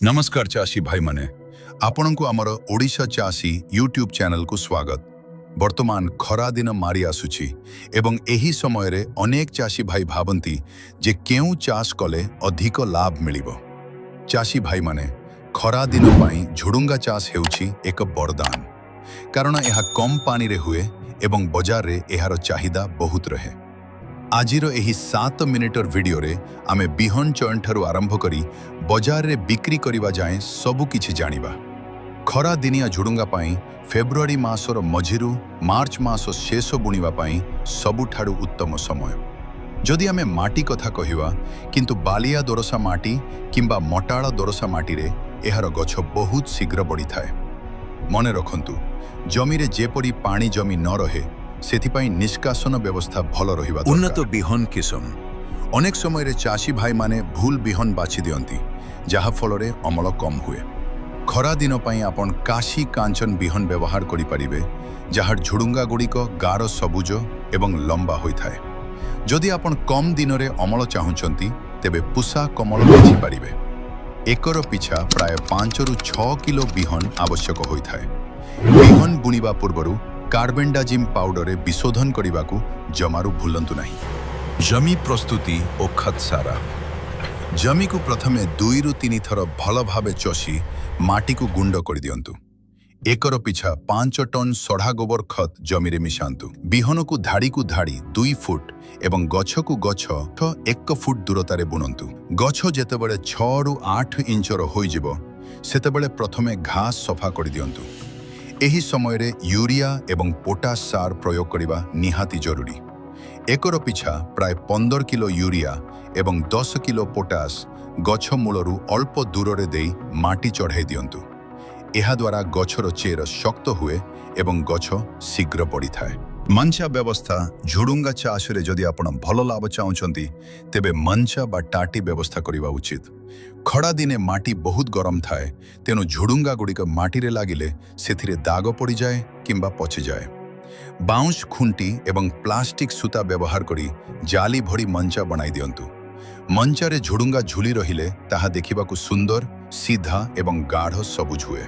नमस्कार चासी भाई माने आपण को आमर ओडिशा चासी यूट्यूब चैनल को स्वागत। वर्तमान खरा दिन मारी आसुची एवं एही समय रे अनेक चासी भाई भाबंती जे केउ चाष कले अधिक लाभ मिलिबो। चासी भाई माने खरा दिन पाई झुडुंगा चाष हेउची एक वरदान, कारण यह कम पानी रे हुए एवं बाजार रे एहार चाहिदा बहुत रहे। आजिर एही 7 मिनिटर वीडियो रे आमे बिहन चयन ठारू आरंभ करी बाजार रे बिक्री करिबा जाए सबु किछि जानिबा। खरा दिनिया झुडुंगा पाई फेब्रुआरी मासर मझिरु मार्च मास शेष बुणिबा पाई सबुठारू उत्तम समय। जदि आमे माटी कथा कहिबा किंतु बालिया दोरसा माटी किंबा मटाळ दोरसा माटी रे एहार गछ बहुत शीघ्र बढ़ी थाए। मने रखंतु, जमी रे जेपरी पानी जमी न रहे सेथिपाई निष्कासन व्यवस्था भल रहिबा दरकार। उन्नत बिहन किसम अनेक समय रे चासी भाई माने भूल बिहन बाछि दियंती, जहा फल रे अमल कम हुए। खरा दिन पाई आपण काशी कांचन बिहन व्यवहार करि परिबे, जहा झुडुंगा गुड़िक गार सबुज एवं लंबा होई थाए। जदि आपण कम दिन रे अमल चाहुचंती तेबे पुसा कमल बाछि परिबे। एकर पिछा प्राय 5 रु 6 किलो बिहन आवश्यक होई थाए। बिहन बुणिबा पूर्वरु कार्बेंडाजिम पाउडर रे विशोधन करिबाकू जमारू भूलंतु नहीं। जमी प्रस्तुति और खतसारा जमी को प्रथमे 2 रु 3 थर भल भावे चसी माटी को गुंड कर दियंतु। एकर पिछा 5 टन सढ़ा गोबर खत जमी रे मिशांतु। बिहन को धाड़ी 2 फुट एवं गछ को गछ 1 फुट दूरतारे बुणंतु। गछ जेतेबेले 6 रु 8 इंचर होई जिवो सेतेबेले प्रथमे घास सफा कर दियंतु। एही समय रे यूरिया एवं पोटास सार प्रयोग करिबा निहाती जरूरी। एकर पिछा प्राय 15 किलो यूरिया एवं 10 किलो पोटास गछ मूलरू अल्प दूर रे देई माटी चढ़ाई दियंतु। एहा द्वारा गछर चेर शक्त हुए एवं गछ शीघ्र बढ़ी थाए। मंचा व्यवस्था झुडुंगा चाष रे जदि आपण भल लाभ चाहुचंती तेबे मंचा बा टाटी व्यवस्था करिबा उचित। खड़ा दिने माटी बहुत गरम थाए, तेनु झुडुंगा गुड़िक माटी रे लागिले सेथिरे दाग पड़ी जाए किंबा पची जाए। बाउंस खुंटी एवं प्लास्टिक सूता व्यवहार करी जाली भरी मंचा बनाई दियंतु। मंचा रे झुडुंगा झुली रहिले ताहा देखिबाकू सुंदर, सीधा एवं गाढ़ सबुज हुए।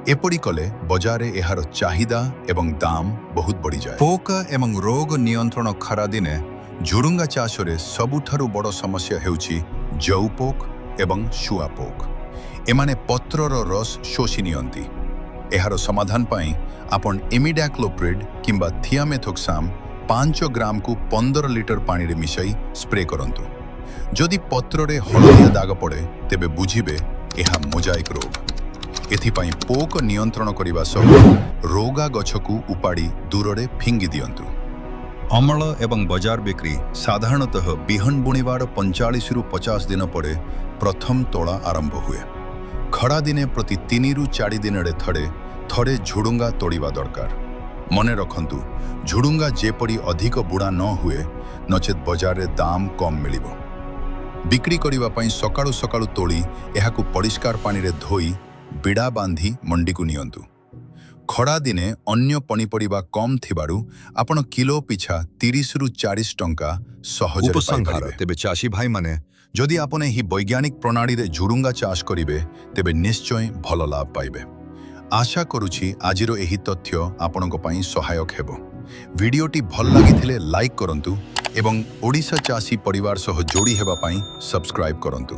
एपड़ी कले बजारे एहार चाहिदा एवं दाम बहुत बढ़ी जाए। पोक एवं रोग नियंत्रण खरा दिने झुडुंगा चाष रे सबुठारू बड़ समस्या हेउची जौ पोक एवं शुआ पोक। एमाने पत्रर रस शोषि नियंती। एहार समाधान पाई आपण इमिडाक्लोप्रिड किंबा थियामेथोक्साम 5 ग्राम को 15 लिटर पानी रे मिसाई स्प्रे करंतु। जदि पत्र रे हलदिया दाग पड़े तेबे बुझिबे एहा मोजाइक रोग। एथिपाई पोक नियंत्रण करिबा सह रोगा गछकू उपाड़ी दूर रे फिंगी दियंतु। अमल एवं बाजार बिक्री साधारणतः बिहन बुणिबार 45 रु 50 दिन पड़े प्रथम तोड़ा आरंभ हुए। खड़ा दिने प्रति 3 रु 4 दिन रे थरे झुडुंगा तोड़िबा दरकार। मने रखंतु, झुडुंगा जेपरी अधिक बुड़ा न हुए नचेत बाजार रे दाम कम मिलिबो। बिक्री करिबा पई सकाळु सकाळु तोड़ी एहाकू परिष्कार पानी रे धोई बिड़ा बांधी मंडी को नियंतु। खड़ा दिने अन्य पनीपरिबा कम थिबारु आपण किलो पिछा 30 रु 40 टंका सहज उपसंहार। तेबे चासी भाई माने जदि आपने ही वैज्ञानिक प्रणाली रे झुडुंगा चाष करिवे तेबे निश्चय भल लाभ पाइबे। आशा करुछि आजिरो एही तथ्य आपनको पई सहायक हेबो। वीडियोटी भल लागिथिले लाइक करंतु एवं ओडिशा चासी परिवार सह जोड़ी हेबा पई सब्सक्राइब करंतु।